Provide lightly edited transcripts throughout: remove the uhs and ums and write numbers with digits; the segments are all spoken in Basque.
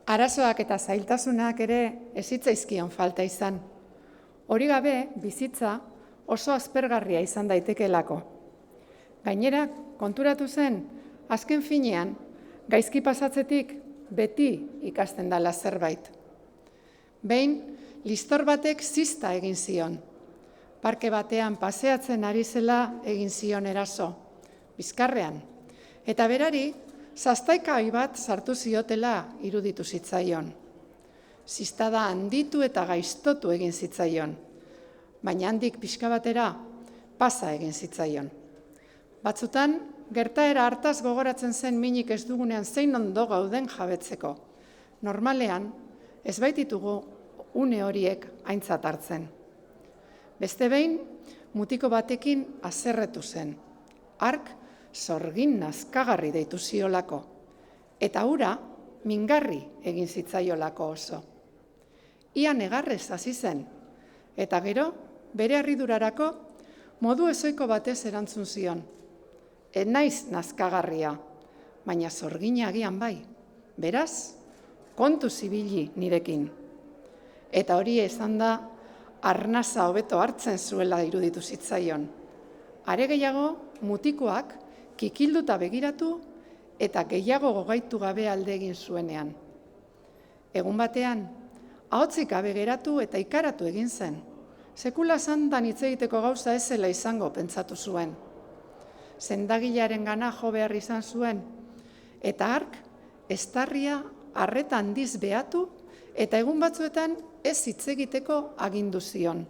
Arazoak eta zailtasunak ere ez zitzaizkion falta izan. Hori gabe, bizitza oso aspergarria izan daitekelako. Gainera, konturatu zen, azken finean, gaizki pasatzetik beti ikasten dela zerbait. Behin, listor batek zista egin zion. Parke batean paseatzen ari zela egin zion eraso, bizkarrean. Eta berari, zastaikai bat sartu ziotela iruditu zitzaion. Zistada handitu eta gaiztotu egin zitzaion, baina handik pixka batera pasa egin zitzaion. Batzutan, gertaera hartaz gogoratzen zen minik ez dugunean zein ondo gauden jabetzeko. Normalean, ez baititugu une horiek aintzat hartzen. Beste behin, mutiko batekin haserretu zen. Hark sorgin nazkagarri deitu ziolako, eta hura mingarri egin zitzaiolako oso. Ia negarrez hasi zen, eta gero, bere harridurarako, modu ezoiko batez erantzun zion. Ez naiz nazkagarria, baina sorgina agian bai, beraz, kontu zibili nirekin. Eta hori esan da, arnasa hobeto hartzen zuela iruditu zitzaion. Are gehiago, mutikoak kikilduta begiratu eta gehiago gogaitu gabe alde egin zuenean. Egun batean, ahotsik gabe geratu eta ikaratu egin zen. Sekula zantan hitz egiteko gauza ez zela izango pentsatu zuen. Sendagilearen gana jo behar izan zuen, eta hark eztarria arreta handiz behatu eta egun batzuetan ez hitz egiteko agindu zion.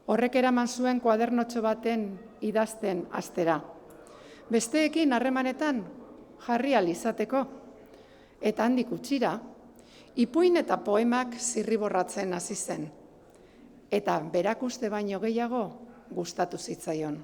Horrek eraman zuen kuadernotxo baten idazten hastera. Besteekin harremanetan jarri ahal izateko, eta handik utxira, ipuin eta poemak zirriborratzen hasi zen, eta berak uste baino gehiago gustatu zitzaion.